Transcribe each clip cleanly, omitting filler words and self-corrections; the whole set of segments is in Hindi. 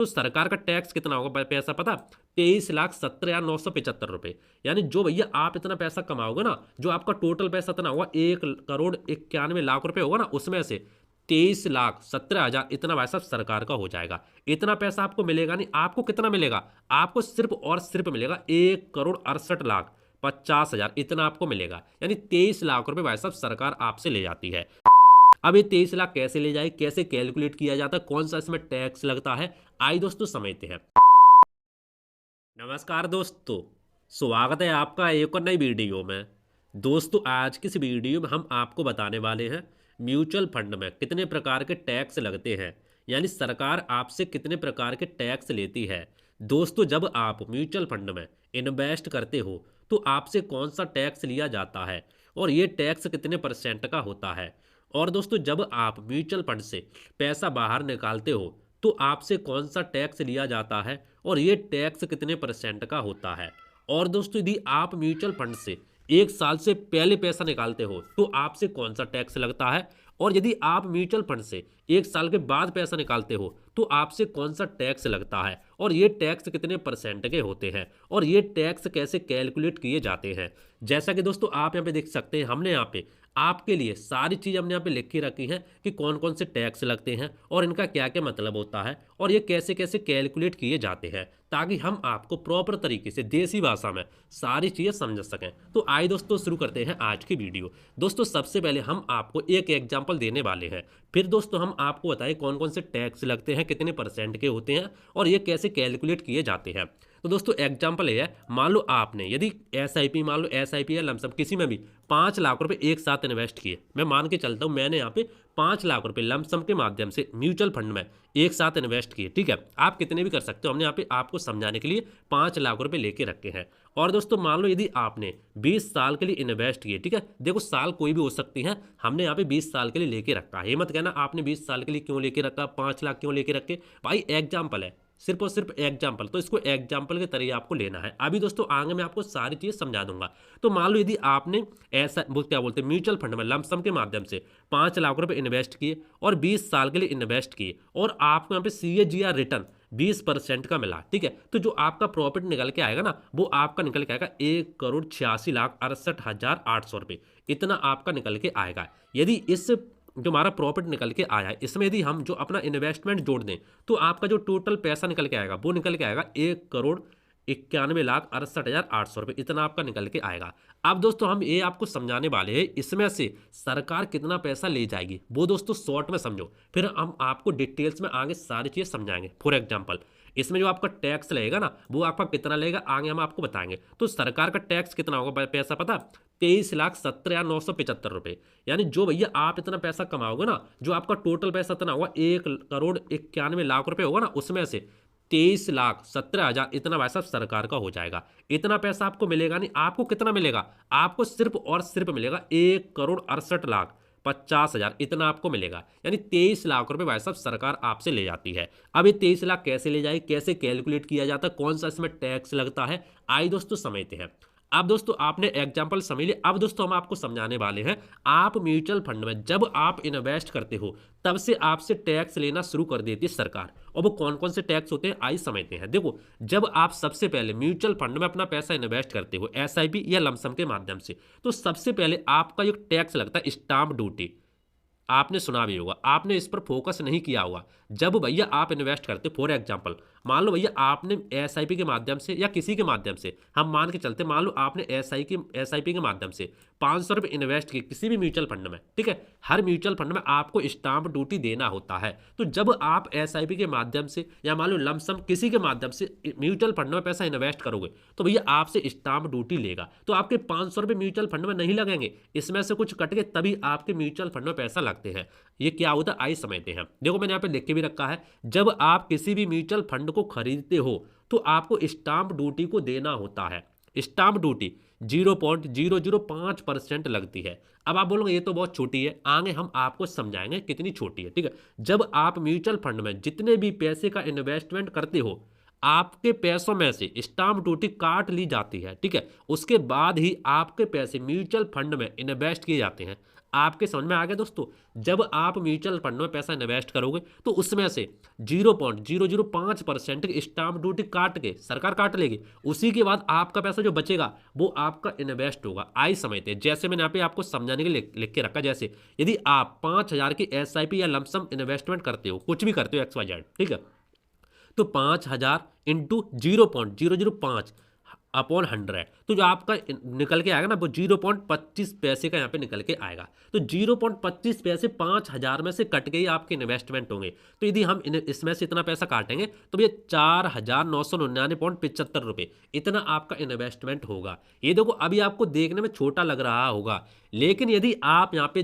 तो सरकार का टैक्स कितना होगा पैसा पता? 23,17,975 रुपए। यानी जो भैया आप इतना पैसा कमाओगे ना, जो आपका टोटल पैसा इतना होगा 1,91,91,00,000 रुपए होगा ना, उसमें से 23,17,000 इतना भाई साहब सरकार का हो जाएगा। इतना पैसा आपको मिलेगा नहीं। आपको कितना मिलेगा? आपको सिर्फ और सिर्फ मिलेगा 1,68,50,000 इतना आपको मिलेगा। यानी 23 लाख रुपए भाई साहब सरकार आपसे ले जाती है। अब ये 23 लाख कैसे ले जाए, कैसे कैलकुलेट किया जाता है, कौन सा इसमें टैक्स लगता है, आइए दोस्तों समझते हैं। नमस्कार दोस्तों, स्वागत है आपका एक और नई वीडियो में। दोस्तों आज की इस वीडियो में हम आपको बताने वाले हैं म्यूचुअल फंड में कितने प्रकार के टैक्स लगते हैं, यानी सरकार आपसे कितने प्रकार के टैक्स लेती है। दोस्तों जब आप म्यूचुअल फंड में इन्वेस्ट करते हो तो आपसे कौन सा टैक्स लिया जाता है और ये टैक्स कितने परसेंट का होता है। और दोस्तों जब आप म्यूचुअल फंड से पैसा बाहर निकालते हो तो आपसे कौन सा टैक्स लिया जाता है और ये टैक्स कितने परसेंट का होता है। और दोस्तों यदि आप म्यूचुअल फंड से 1 साल से पहले पैसा निकालते हो तो आपसे कौन सा टैक्स लगता है, और यदि आप म्यूचुअल फंड से 1 साल के बाद पैसा निकालते हो तो आपसे कौन सा टैक्स लगता है और ये टैक्स कितने परसेंट के होते हैं और ये टैक्स कैसे कैलकुलेट किए जाते हैं। जैसा कि दोस्तों आप यहाँ पे देख सकते हैं, हमने यहाँ पे आपके लिए सारी चीज़ हमने यहाँ पे लिख के रखी है कि कौन कौन से टैक्स लगते हैं और इनका क्या क्या मतलब होता है और ये कैसे कैसे कैलकुलेट किए जाते हैं, ताकि हम आपको प्रॉपर तरीके से देसी भाषा में सारी चीज़ें समझ सकें। तो आइए दोस्तों शुरू करते हैं आज की वीडियो। दोस्तों सबसे पहले हम आपको एक एग्जाम्पल देने वाले हैं, फिर दोस्तों हम आपको बताएं कौन कौन से टैक्स लगते हैं, कितने परसेंट के होते हैं और ये कैसे कैलकुलेट किए जाते हैं। तो दोस्तों एग्जाम्पल ये है, मान लो आपने यदि एसआईपी, मान लो एसआईपी या लमसम किसी में भी 5 लाख रुपए एक साथ इन्वेस्ट किए। मैं मान के चलता हूं मैंने यहाँ पे 5 लाख रुपए लमसम के माध्यम से म्यूचुअल फंड में एक साथ इन्वेस्ट किए। ठीक है, आप कितने भी कर सकते हो, हमने यहाँ पे आपको समझाने के लिए 5 लाख रुपए लेके रखे हैं। और दोस्तों मान लो यदि आपने 20 साल के लिए इन्वेस्ट किए, ठीक है, देखो साल कोई भी हो सकती है, हमने यहाँ पे 20 साल के लिए लेके रखा है। ये मत कहना आपने 20 साल के लिए क्यों लेके रखा, 5 लाख क्यों लेके रखे, भाई एग्जाम्पल है, सिर्फ और सिर्फ एग्जाम्पल, तो इसको एग्जाम्पल के तरीके आपको लेना है। अभी दोस्तों आगे मैं आपको सारी चीज़ समझा दूंगा। तो मान लो यदि आपने ऐसा क्या बोलते हैं म्यूचुअल फंड में लमसम के माध्यम से 5 लाख रुपए इन्वेस्ट किए और 20 साल के लिए इन्वेस्ट किए और आपको यहाँ पे CAGR रिटर्न 20% का मिला, ठीक है, तो जो आपका प्रॉफिट निकल के आएगा ना वो आपका निकल के आएगा 1,86,68,800 रुपये, इतना आपका निकल के आएगा। यदि इस जो हमारा प्रॉफिट निकल के आया है इसमें यदि हम जो अपना इन्वेस्टमेंट जोड़ दें तो आपका जो टोटल पैसा निकल के आएगा वो निकल के आएगा 1,91,68,800 रुपये, इतना आपका निकल के आएगा। अब दोस्तों हम ये आपको समझाने वाले हैं इसमें से सरकार कितना पैसा ले जाएगी, वो दोस्तों शॉर्ट में समझो, फिर हम आपको डिटेल्स में आगे सारी चीज़ समझाएंगे। फॉर एग्जाम्पल इसमें जो आपका टैक्स लगेगा ना वो आपका कितना लगेगा आगे हम आपको बताएंगे। तो सरकार का टैक्स कितना होगा पैसा पता? 23,17,975 रुपये। यानी जो भैया आप इतना पैसा कमाओगे ना, जो आपका टोटल पैसा इतना होगा 1,91,91,00,000 रुपये होगा ना, उसमें से 23,17,000 इतना भाई साहब सरकार का हो जाएगा। इतना पैसा आपको मिलेगा नहीं। आपको कितना मिलेगा? आपको सिर्फ और सिर्फ मिलेगा 1,68,50,000 इतना आपको मिलेगा। यानी 23 लाख रुपए भाई साहब सरकार आपसे ले जाती है। अब ये 23 लाख कैसे ले जाए, कैसे कैलकुलेट किया जाता है, कौन सा इसमें टैक्स लगता है, आइए दोस्तों समझते हैं। अब दोस्तों आपने एग्जाम्पल समझ लिया, अब दोस्तों हम आपको समझाने वाले हैं आप म्यूचुअल फंड में जब आप इन्वेस्ट करते हो तब से आपसे टैक्स लेना शुरू कर देती है सरकार। और वो कौन कौन से टैक्स होते हैं आइए समझते हैं। देखो जब आप सबसे पहले म्यूचुअल फंड में अपना पैसा इन्वेस्ट करते हो एसआईपी या लमसम के माध्यम से, तो सबसे पहले आपका जो टैक्स लगता है स्टाम्प ड्यूटी, आपने सुना भी होगा, आपने इस पर फोकस नहीं किया होगा। जब भैया आप इन्वेस्ट करते, फॉर एग्जांपल मान लो भैया आपने एसआईपी के माध्यम से या किसी के माध्यम से, हम मान के चलते मान लो आपने एसआईपी के माध्यम से 500 रुपये इन्वेस्ट किए किसी भी म्यूचुअल फंड में, ठीक है, हर म्यूचुअल फंड में आपको स्टाम्प ड्यूटी देना होता है। तो जब आप एसआईपी के माध्यम से या मान लो लमसम किसी के माध्यम से म्यूचुअल फंड में पैसा इन्वेस्ट करोगे तो भैया आपसे स्टाम्प ड्यूटी लेगा। तो आपके 500 रुपये म्यूचुअल फंड में नहीं लगेंगे, इसमें से कुछ कट के तभी आपके म्यूचुअल फंड में पैसा लगते हैं। ये क्या होता है आइए समझते हैं। देखो मैंने यहाँ पे लिख के भी रखा है, जब आप किसी भी म्यूचुअल फंड को खरीदते हो तो आपको स्टाम्प ड्यूटी को देना होता है। स्टाम्प ड्यूटी 0.005% लगती है। अब आप बोलोगे ये तो बहुत छोटी है, आगे हम आपको समझाएंगे कितनी छोटी है, ठीक है। जब आप म्यूचुअल फंड में जितने भी पैसे का इन्वेस्टमेंट करते हो आपके पैसों में से स्टाम्प ड्यूटी काट ली जाती है, ठीक है, उसके बाद ही आपके पैसे म्यूचुअल फंड में इन्वेस्ट किए जाते हैं। आपके समझ में आ गया दोस्तों। जब आप म्यूचुअल फंड में पैसा इन्वेस्ट करोगे तो उसमें से 0.005% की स्टाम्प ड्यूटी काट के सरकार काट लेगी। उसी के बाद आपका पैसा जो बचेगा वो आपका इन्वेस्ट होगा। आई समझते हैं, जैसे मैंने यहाँ पे आपको समझाने के लिए लिख के रखा, जैसे यदि आप 5,000 की SIP या लमसम इन्वेस्टमेंट करते हो, कुछ भी करते हो XYZ, ठीक है, तो 5,000 इंटू 0.005 अपॉन 100, तो जो आपका निकल के आएगा ना वो 0.25 पैसे का यहाँ पे निकल के आएगा। तो 0.25 पैसे 5,000 में से कट के ही आपके इन्वेस्टमेंट होंगे। तो यदि हम इसमें से इतना पैसा काटेंगे तो ये 4,999.75 रुपये इतना आपका इन्वेस्टमेंट होगा। ये देखो अभी आपको देखने में छोटा लग रहा होगा, लेकिन यदि आप यहाँ पे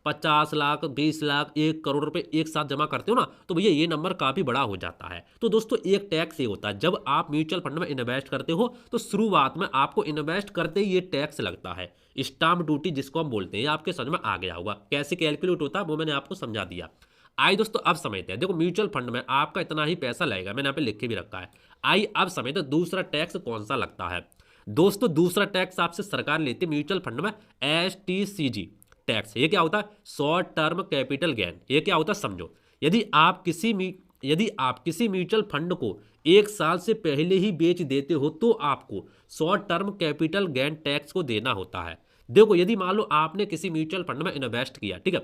50 लाख 20 लाख 1 करोड़ रुपए एक साथ जमा करते हो ना, तो भैया ये नंबर काफ़ी बड़ा हो जाता है। तो दोस्तों एक टैक्स ये होता है, जब आप म्यूचुअल फंड में इन्वेस्ट करते हो तो शुरुआत में आपको इन्वेस्ट करते ही ये टैक्स लगता है, स्टाम्प ड्यूटी जिसको हम बोलते हैं। ये आपके समझ में आ गया होगा, कैसे कैलकुलेट होता है वो मैंने आपको समझा दिया। आइए दोस्तों अब समझते हैं। देखो म्यूचुअल फंड में आपका इतना ही पैसा लगेगा, मैंने यहाँ पे लिख के भी रखा है। आइए अब समझते हैं दूसरा टैक्स कौन सा लगता है। दोस्तों दूसरा टैक्स आपसे सरकार लेती है म्यूचुअल फंड में, STCG टैक्स। ये क्या होता है? Short term capital gain. ये क्या होता है समझो, यदि आप किसी म्यूचुअल फंड को 1 साल से पहले ही बेच देते हो तो आपको short term capital gain tax को देना होता है। देखो यदि मान लो आपने किसी म्यूचुअल फंड में इन्वेस्ट किया, ठीक है,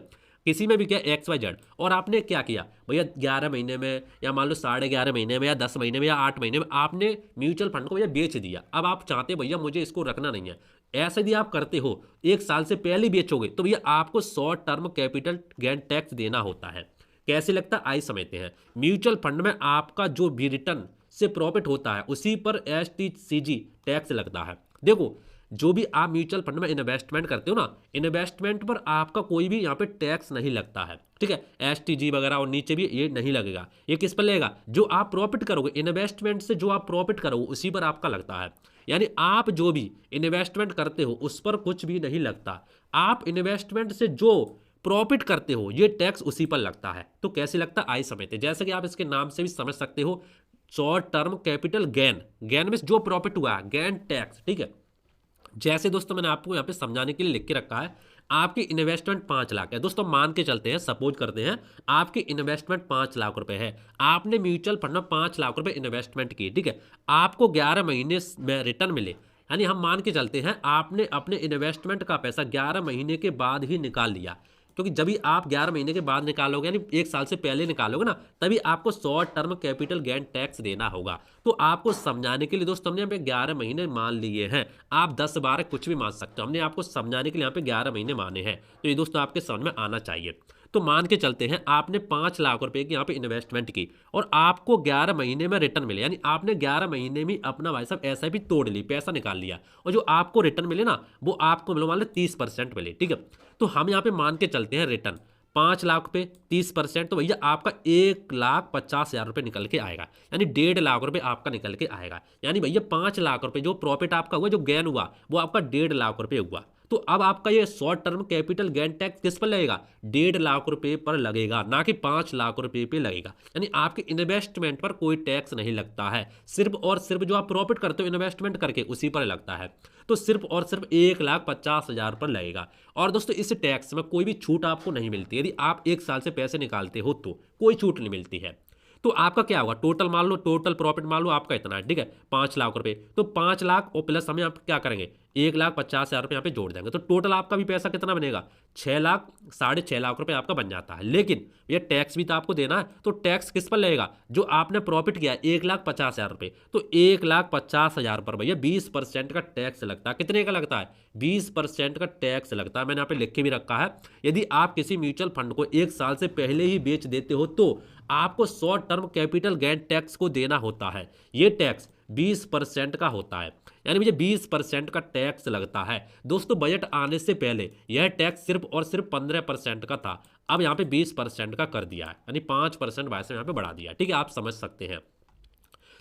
किसी में भी क्या XYZ, और आपने क्या किया भैया 11 महीने में या मान लो 11.5 महीने में या 10 महीने में या 8 महीने में आपने म्यूचुअल फंड को भैया बेच दिया। अब आप चाहते भैया मुझे इसको रखना नहीं है, ऐसा यदि आप करते हो 1 साल से पहले बेचोगे तो भैया आपको short term capital gain tax देना होता है। कैसे लगता है आइए समझते हैं। म्यूचुअल फंड में आपका जो भी रिटर्न से प्रॉफिट होता है उसी पर STCG टैक्स लगता है। देखो जो भी आप म्यूचुअल फंड में इन्वेस्टमेंट करते हो ना, इन्वेस्टमेंट पर आपका कोई भी यहाँ पे टैक्स नहीं लगता है, ठीक है, STG वगैरह और नीचे भी ये नहीं लगेगा। ये किस पर लगेगा? जो आप प्रॉफिट करोगे इन्वेस्टमेंट से, जो आप प्रॉफिट करोगे उसी पर आपका लगता है। यानी आप जो भी इन्वेस्टमेंट करते हो उस पर कुछ भी नहीं लगता, आप इन्वेस्टमेंट से जो प्रॉफिट करते हो ये टैक्स उसी पर लगता है। तो कैसे लगता है आइए समझते हैं। जैसे कि आप इसके नाम से भी समझ सकते हो, short term capital gain, gain में जो प्रॉफिट हुआ है गेन टैक्स, ठीक है। जैसे दोस्तों मैंने आपको यहाँ पे समझाने के लिए लिख के रखा है, आपकी इन्वेस्टमेंट 5 लाख है। दोस्तों मान के चलते हैं, सपोज करते हैं आपकी इन्वेस्टमेंट 5 लाख रुपए है, आपने म्यूचुअल फंड में 5 लाख रुपए इन्वेस्टमेंट की, ठीक है, आपको 11 महीने में रिटर्न मिले, यानी हम मान के चलते हैं आपने अपने इन्वेस्टमेंट का पैसा 11 महीने के बाद ही निकाल लिया, क्योंकि जब भी आप 11 महीने के बाद निकालोगे यानी 1 साल से पहले निकालोगे ना, तभी आपको short term capital gain tax देना होगा। तो आपको समझाने के लिए दोस्तों हमने यहाँ पे 11 महीने मान लिए हैं, आप 10-12 कुछ भी मान सकते हो, हमने आपको समझाने के लिए यहाँ पे 11 महीने माने हैं। तो ये दोस्तों आपके समझ में आना चाहिए। तो मान के चलते हैं आपने 5 लाख रुपए की यहाँ पे इन्वेस्टमेंट की और आपको 11 महीने में रिटर्न मिले, यानी आपने 11 महीने में अपना भाई साहब SIP तोड़ ली, पैसा निकाल लिया, और जो आपको रिटर्न मिले ना वो आपको मिलो मान लो 30% मिले, ठीक है। तो हम यहाँ पे मान के चलते हैं रिटर्न 5 लाख पे 30%, तो भैया आपका 1,50,000 रुपये निकल के आएगा, यानी 1.5 लाख रुपये आपका निकल के आएगा। यानी भैया 5 लाख रुपये जो प्रॉफिट आपका हुआ, जो गेन हुआ वो आपका 1.5 लाख रुपये हुआ। तो अब आपका ये short term capital gain tax किस पर लगेगा? 1.5 लाख रुपये पर लगेगा, ना कि 5 लाख रुपये पे लगेगा। यानी आपके इन्वेस्टमेंट पर कोई टैक्स नहीं लगता है, सिर्फ और सिर्फ जो आप प्रॉफिट करते हो इन्वेस्टमेंट करके उसी पर लगता है। तो सिर्फ और सिर्फ 1,50,000 पर लगेगा। और दोस्तों इस टैक्स में कोई भी छूट आपको नहीं मिलती, यदि आप 1 साल से पैसे निकालते हो तो कोई छूट नहीं मिलती है। तो आपका क्या होगा, टोटल मान लो, टोटल प्रॉफिट मान लो आपका इतना है, ठीक है, 5 लाख रुपए, तो 5 लाख और प्लस हम यहाँ क्या करेंगे 1,50,000 रुपये यहाँ पे जोड़ देंगे, तो टोटल आपका भी पैसा कितना बनेगा 6 लाख 6.5 लाख रुपए आपका बन जाता है। लेकिन ये टैक्स भी तो आपको देना है, तो टैक्स किस पर लगेगा? जो आपने प्रॉफिट किया 1,50,000 रुपये, तो 1,50,000 पर भैया 20% का टैक्स लगता है। कितने का लगता है? 20% का टैक्स लगता है। मैंने यहाँ पे लिख के भी रखा है, यदि आप किसी म्यूचुअल फंड को 1 साल से पहले ही बेच देते हो तो आपको short term capital gain tax को देना होता है। ये टैक्स 20% का होता है, यानी मुझे 20% का टैक्स लगता है। दोस्तों बजट आने से पहले यह टैक्स सिर्फ और सिर्फ 15% का था, अब यहाँ पे 20% का कर दिया है, यानी 5% वैसे यहाँ पे बढ़ा दिया, ठीक है, आप समझ सकते हैं।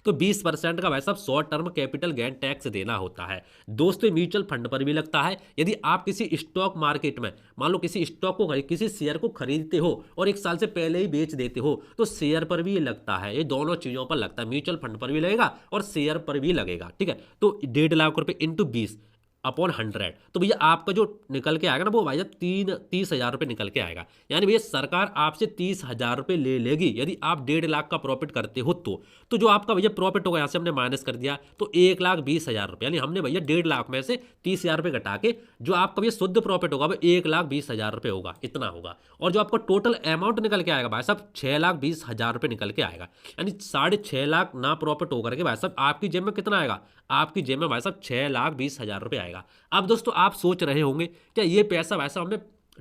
तो 20% का वैसा short term capital gain tax देना होता है। दोस्तों म्यूचुअल फंड पर भी लगता है, यदि आप किसी स्टॉक मार्केट में मान लो किसी स्टॉक को किसी शेयर को खरीदते हो और 1 साल से पहले ही बेच देते हो तो शेयर पर भी ये लगता है। ये दोनों चीज़ों पर लगता है, म्यूचुअल फंड पर भी लगेगा और शेयर पर भी लगेगा, ठीक है। तो 1.5 लाख रुपये इंटू 20 अपॉन 100, तो भैया आपका जो निकल के आएगा ना वो भैया 30,000 रुपये निकल के आएगा। यानी भैया सरकार आपसे 30,000 रुपये ले लेगी यदि आप 1.5 लाख का प्रॉफिट करते हो तो जो आपका भैया प्रॉफिट होगा यहाँ से हमने माइनस कर दिया तो 1,20,000 रुपये, यानी हमने भैया 1.5 लाख में से 30,000 रुपये घटा के जो आपका भैया शुद्ध प्रॉफिट होगा वो 1,20,000 रुपये होगा, इतना होगा। और जो आपका टोटल अमाउंट निकल के आएगा भाई साहब 6,20,000 रुपये निकल के आएगा, यानी 6.5 लाख ना प्रॉफिट होकर के भाई साहब आपकी जेब में कितना आएगा, आपकी जेब में भाई साहब 6,20,000 रुपये आएगा। अब दोस्तों आप सोच रहे होंगे क्या ये पैसा भाई साहब हमें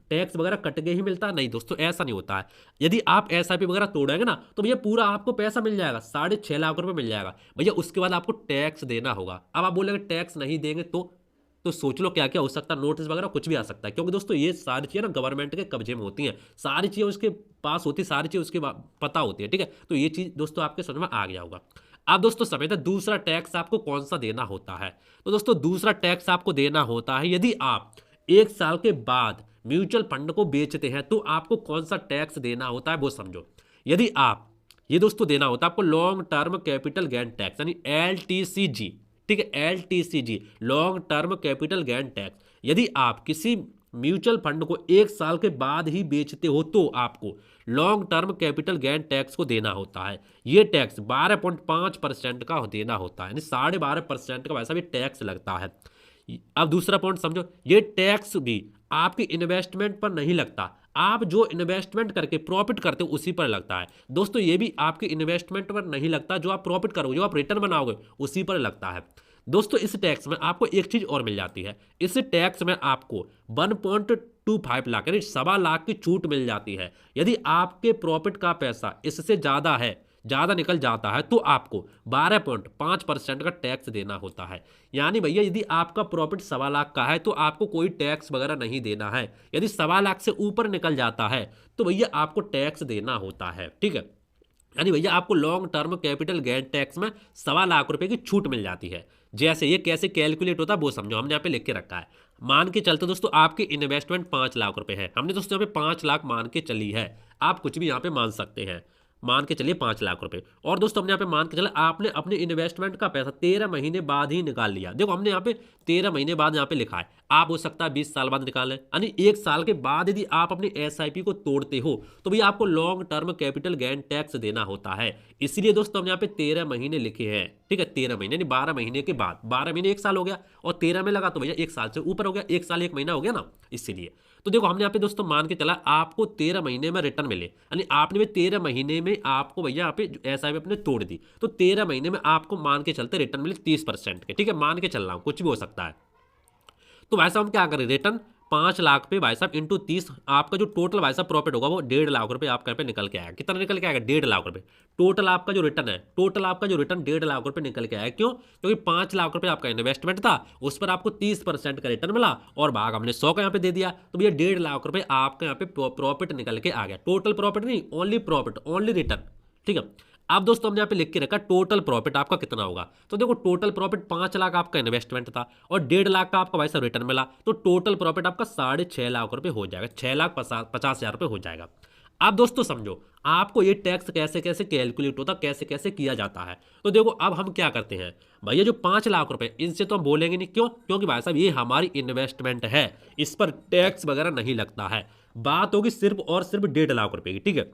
टैक्स वगैरह कट के ही मिलता है? नहीं दोस्तों, ऐसा नहीं होता है। यदि आप SIP वगैरह तोड़ेंगे ना तो भैया पूरा आपको पैसा मिल जाएगा, 6.5 लाख रुपए मिल जाएगा भैया। उसके बाद आपको टैक्स देना होगा। अब आप बोलेंगे टैक्स नहीं देंगे तो सोच लो क्या क्या हो सकता है, नोटिस वगैरह कुछ भी आ सकता है, क्योंकि दोस्तों ये सारी चीज़ें ना गवर्नमेंट के कब्जे में होती हैं, सारी चीज़ें उसके पास होती है, सारी चीज़ उसके पता होती है, ठीक है। तो ये चीज़ दोस्तों आपके समझ में आ गया होगा। अब दोस्तों समय था दूसरा टैक्स आपको कौन सा देना होता है। तो दोस्तों दूसरा टैक्स आपको देना होता है यदि आप 1 साल के बाद म्यूचुअल फंड को बेचते हैं तो आपको कौन सा टैक्स देना होता है वो समझो। यदि आप ये दोस्तों देना होता है आपको long term capital gain tax, यानी LTCG, ठीक है, LTCG long term capital gain tax. यदि आप किसी म्यूचुअल फंड को 1 साल के बाद ही बेचते हो तो आपको long term capital gain tax को देना होता है। ये टैक्स 12.5% का देना होता है, यानी 12.5% का वैसा भी टैक्स लगता है। अब दूसरा पॉइंट समझो, ये टैक्स भी आपकी इन्वेस्टमेंट पर नहीं लगता, आप जो इन्वेस्टमेंट करके प्रॉफिट करते हो उसी पर लगता है। दोस्तों ये भी आपकी इन्वेस्टमेंट पर नहीं लगता, जो आप प्रॉफिट करोगे, जो आप रिटर्न बनाओगे उसी पर लगता है। दोस्तों इस टैक्स में आपको एक चीज और मिल जाती है, इस टैक्स में आपको 1.25 लाख यानी 1.25 लाख की छूट मिल जाती है। यदि आपके प्रॉफिट का पैसा इससे ज्यादा है, ज़्यादा निकल जाता है तो आपको 12.5% का टैक्स देना होता है। यानी भैया यदि आपका प्रॉफिट 1.25 लाख का है तो आपको कोई टैक्स वगैरह नहीं देना है। यदि 1.25 लाख से ऊपर निकल जाता है तो भैया आपको टैक्स देना होता है, ठीक है। यानी भैया आपको long term capital gain tax में 1.25 लाख रुपए की छूट मिल जाती है। जैसे ये कैसे कैलकुलेट होता है वो समझो, हमने यहाँ पे लिख के रखा है। मान के चलते दोस्तों आपकी इन्वेस्टमेंट 5 लाख रुपए है, हमने दोस्तों यहाँ पे 5 लाख मान के चली है, आप कुछ भी यहाँ पे मान सकते हैं, मान के चलिए 5 लाख रुपए। और दोस्तों हमने यहाँ पे मान के चला आपने अपने इन्वेस्टमेंट का पैसा 13 महीने बाद ही निकाल लिया। देखो हमने यहाँ पे 13 महीने बाद यहाँ पे लिखा है, आप हो सकता है 20 साल बाद निकालें, यानी 1 साल के बाद यदि आप अपनी SIP को तोड़ते हो तो भैया आपको long term capital gain tax देना होता है। इसलिए दोस्तों हमने यहाँ पे 13 महीने लिखे हैं, ठीक है, 13 महीने यानी 12 महीने के बाद, 12 महीने 1 साल हो गया और 13 में लगा तो भैया 1 साल से ऊपर हो गया, 1 साल 1 महीना हो गया ना, इसीलिए। तो देखो हमने यहाँ पे दोस्तों मान के चला आपको 13 महीने में रिटर्न मिले, यानी आपने भी 13 महीने में आपको भैया यहाँ पे SIP अपने तोड़ दी तो 13 महीने में आपको मान के चलते रिटर्न मिले 30% के, ठीक है, मान के चल रहा हूँ, कुछ भी हो सकता है। तो भाई साहब हम क्या करें, रिटर्न 5 लाख पे भाई साहब इंटू 30, आपका जो टोटल भाई साहब प्रॉफिट होगा वो 1.5 लाख रुपए आपके यहाँ पे निकल के आएगा। कितना निकल के आएगा, 1.5 लाख रुपए। टोटल आपका जो रिटर्न है, टोटल आपका जो रिटर्न 1.5 लाख रुपए निकल के आया। क्यों? क्योंकि 5 लाख रुपए आपका इन्वेस्टमेंट था, उस पर आपको 30% का रिटर्न मिला और भाग हमने 100 का यहाँ पे दे दिया, तो भैया 1.5 लाख रुपए आपका यहाँ पे प्रॉफिट निकल के आ गया। टोटल प्रॉफिट नहीं, ओनली प्रॉफिट, ओनली रिटर्न, ठीक है। अब दोस्तों हमने यहाँ पे लिख के रखा टोटल प्रॉफिट आपका कितना होगा। तो देखो टोटल प्रॉफिट 5 लाख आपका इन्वेस्टमेंट था और 1.5 लाख का आपका भाई साहब रिटर्न मिला, तो टोटल प्रॉफिट आपका 6.5 लाख रुपए हो जाएगा, 6,50,000 रुपए हो जाएगा। अब दोस्तों समझो आपको ये टैक्स कैसे कैसे कैलकुलेट होता, कैसे कैसे किया जाता है। तो देखो अब हम क्या करते हैं भैया, जो 5 लाख रुपए इनसे तो हम बोलेंगे नहीं, क्यों? क्योंकि भाई साहब ये हमारी इन्वेस्टमेंट है, इस पर टैक्स वगैरह नहीं लगता है। बात होगी सिर्फ और सिर्फ 1.5 लाख रुपए की, ठीक है।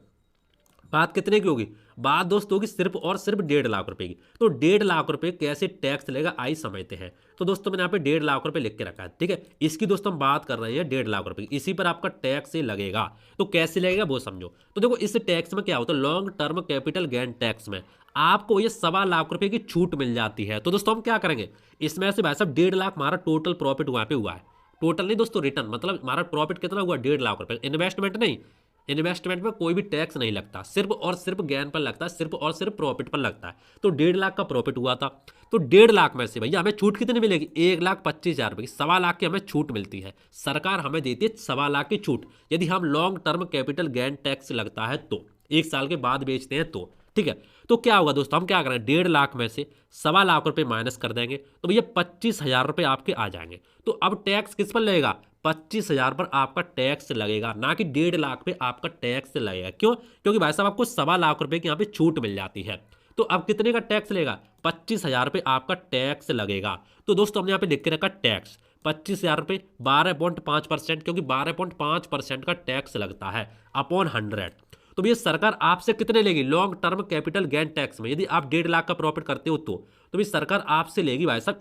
बात कितने की होगी, बात दोस्तों होगी सिर्फ और सिर्फ 1.5 लाख रुपए की। तो 1.5 लाख रुपए कैसे टैक्स लेगा आई समझते हैं। तो दोस्तों मैंने यहाँ पे 1.5 लाख रुपए लिख के रखा है, ठीक है। इसकी दोस्तों हम बात कर रहे हैं 1.5 लाख रुपए की, इसी पर आपका टैक्स ही लगेगा। तो कैसे लगेगा वो समझो। तो देखो इस टैक्स में क्या होता है, long term capital gain tax में आपको ये 1.25 लाख रुपए की छूट मिल जाती है। तो दोस्तों हम क्या करेंगे, इसमें से भाई साहब 1.5 लाख हमारा टोटल प्रॉफिट वहाँ पे हुआ है, टोटल नहीं दोस्तों रिटर्न, मतलब हमारा प्रॉफिट कितना हुआ 1.5 लाख रुपए, इन्वेस्टमेंट नहीं, इन्वेस्टमेंट में कोई भी टैक्स नहीं लगता, सिर्फ और सिर्फ गेन पर लगता है, सिर्फ और सिर्फ प्रॉफिट पर लगता है। तो 1.5 लाख का प्रॉफिट हुआ था, तो 1.5 लाख में से भैया हमें छूट कितनी मिलेगी, 1,25,000 रुपये की, 1.25 लाख की हमें छूट मिलती है। सरकार हमें देती है 1.25 लाख की छूट, यदि हम long term capital gain tax लगता है तो 1 साल के बाद बेचते हैं तो, ठीक है। तो क्या होगा दोस्तों, हम क्या करें 1.5 लाख में से 1.25 लाख रुपए माइनस कर देंगे तो भैया 25,000 रुपये आपके आ जाएंगे। तो अब टैक्स किस पर लगेगा, 25,000 पर आपका टैक्स लगेगा, ना कि 1.5 लाख पे आपका टैक्स लगेगा। क्यों? क्योंकि भाई साहब आपको 1.25 लाख रुपए की यहाँ पे छूट मिल जाती है। तो अब कितने का टैक्स लगेगा, 25,000 पे आपका टैक्स लगेगा। तो दोस्तों हमने यहाँ पे लिख के रखा टैक्स 25,000 रुपये, 12.5%, क्योंकि 12.5% का टैक्स लगता है अपॉन 100। तो भैया सरकार आपसे कितने लेगी long term capital gain tax में? यदि आप 1.5 लाख का प्रॉफिट करते हो तो भैया सरकार आपसे लेगी भाई साहब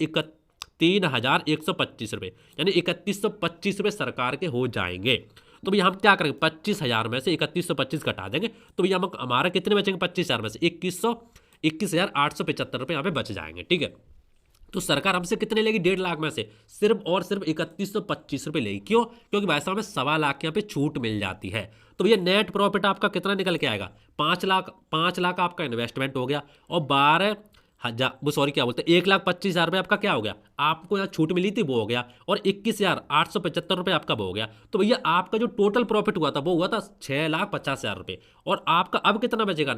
3,125 रुपये, यानी 3,125 रुपये सरकार के हो जाएंगे। तो भैया हम क्या करेंगे, 25,000 में से 3,125 घटा देंगे, तो भैया हम हमारा कितने बचेंगे 25,000 में से 21,875 रुपये यहाँ पे बच जाएंगे। ठीक है, तो सरकार हमसे कितने लेगी 1.5 लाख में से सिर्फ और सिर्फ 3,125 रुपये लेगी। क्यों? क्योंकि भाई साहब हमें 1.25 लाख यहाँ पे छूट मिल जाती है। तो भैया नेट प्रॉफिट आपका कितना निकल के आएगा, 5 लाख आपका इन्वेस्टमेंट हो गया, और 12,000 वो सॉरी क्या बोलते हैं 1,25,000 रुपये आपका क्या हो गया, आपको यहाँ छूट मिली थी वो हो गया, और 21,875 रुपये आपका वो हो गया। तो भैया आपका जो टोटल प्रॉफिट हुआ था वो हुआ था 6,50,000 रुपये, और आपका अब कितना बचेगा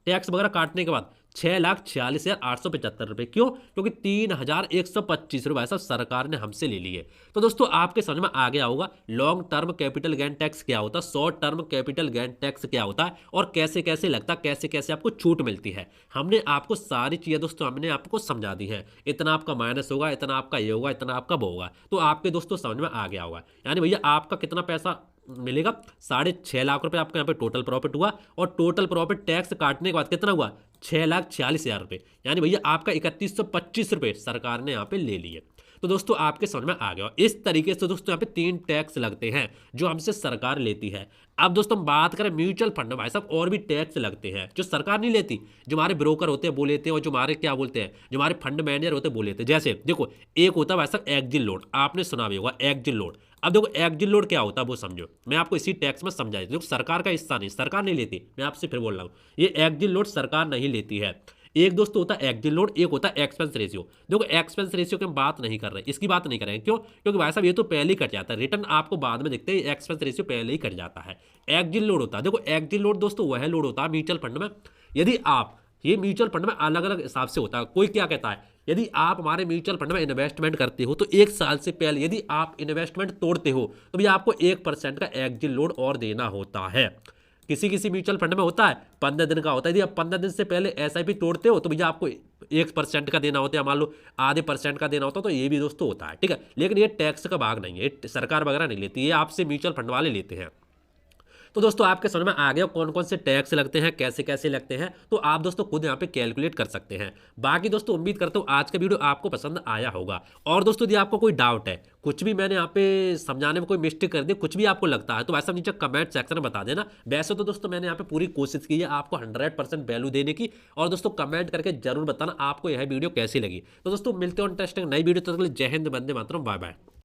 टैक्स वगैरह काटने के बाद 6,46,875 रुपये। क्यों? क्योंकि 3,125 रुपये ऐसा सरकार ने हमसे ले लिए। तो दोस्तों आपके समझ में आ गया होगा long term capital gain tax क्या होता है, short term capital gain tax क्या होता है, और कैसे कैसे लगता है, कैसे कैसे आपको छूट मिलती है। हमने आपको सारी चीज़ें दोस्तों हमने आपको समझा दी है। इतना आपका माइनस होगा, इतना आपका ये होगा, इतना आपका वो होगा, तो आपके दोस्तों समझ में आ गया होगा। यानी भैया आपका कितना पैसा मिलेगा, 6.5 लाख रुपए आपका यहाँ पे टोटल प्रॉफिट हुआ, और टोटल प्रॉफिट टैक्स काटने के बाद कितना हुआ 6,46,000 रुपये, यानी भैया आपका 3,125 रुपये सरकार ने यहाँ पे ले लिए। तो दोस्तों आपके समझ में आ गया। इस तरीके से दोस्तों यहाँ पे 3 टैक्स लगते हैं जो हमसे सरकार लेती है। अब दोस्तों हम बात करें म्यूचुअल फंड में, भाई साहब और भी टैक्स लगते हैं जो सरकार नहीं लेती, जो हमारे ब्रोकर होते हैं वो लेते हैं, और जो हमारे क्या बोलते हैं जो हमारे फंड मैनेजर होते हैं वो लेते हैं। जैसे देखो एक होता है भाई साहब एक्जिट लोड, आपने सुना भी होगा एक्जिट लोड। अब देखो एक्जिट लोड क्या होता है वो समझो, मैं आपको इसी टैक्स में समझा देता हूँ। सरकार का हिस्सा नहीं, सरकार नहीं लेती, मैं आपसे फिर बोल रहा हूँ ये एक्जिट लोड सरकार नहीं लेती है। एक दोस्तों होता है एक्जिट लोड, एक होता है एक्सपेंस रेशियो। देखो एक्सपेंस रेशियो की हम बात नहीं कर रहे, इसकी बात नहीं कर रहे हैं। क्यों? क्योंकि भाई साहब ये तो पहले ही कट जाता है, रिटर्न आपको बाद में दिखते हैं, एक्सपेंस रेशियो पहले ही कट जाता है। एक्जिट लोड होता है, देखो एक्जिट लोड दोस्तों वह लोड होता है म्यूचुअल फंड में, यदि आप ये म्यूचुअल फंड में अलग अलग हिसाब से होता है। कोई क्या कहता है, यदि आप हमारे म्यूचुअल फंड में इन्वेस्टमेंट करते हो तो 1 साल से पहले यदि आप इन्वेस्टमेंट तोड़ते हो तो भी आपको 1% का एक्जिट लोड और देना होता है। किसी किसी म्यूचुअल फंड में होता है 15 दिन का होता है, यदि आप 15 दिन से पहले SIP तोड़ते हो तो भैया आपको 1% का देना होता है, मान लो आधे % का देना होता है, तो ये भी दोस्तों होता है। ठीक है, लेकिन ये टैक्स का भाग नहीं है, ये सरकार वगैरह नहीं लेती, ये आपसे म्यूचुअल फंड वाले लेते हैं। तो दोस्तों आपके समझ में आ गया कौन कौन से टैक्स लगते हैं, कैसे कैसे लगते हैं, तो आप दोस्तों खुद यहाँ पे कैलकुलेट कर सकते हैं। बाकी दोस्तों उम्मीद करता हूँ आज का वीडियो आपको पसंद आया होगा। और दोस्तों यदि आपको कोई डाउट है, कुछ भी मैंने यहाँ पे समझाने में कोई मिस्टेक कर दी, कुछ भी आपको लगता है, तो वैसा नीचे कमेंट सेक्शन में बता देना। वैसे तो दोस्तों मैंने यहाँ पे पूरी कोशिश की है आपको 100% वैल्यू देने की, और दोस्तों कमेंट करके जरूर बताना आपको यह वीडियो कैसी लगी। तो दोस्तों मिलते हैं इंटरेस्टिंग नई वीडियो, तो जय हिंद, वंदे मातरम, बाय बाय।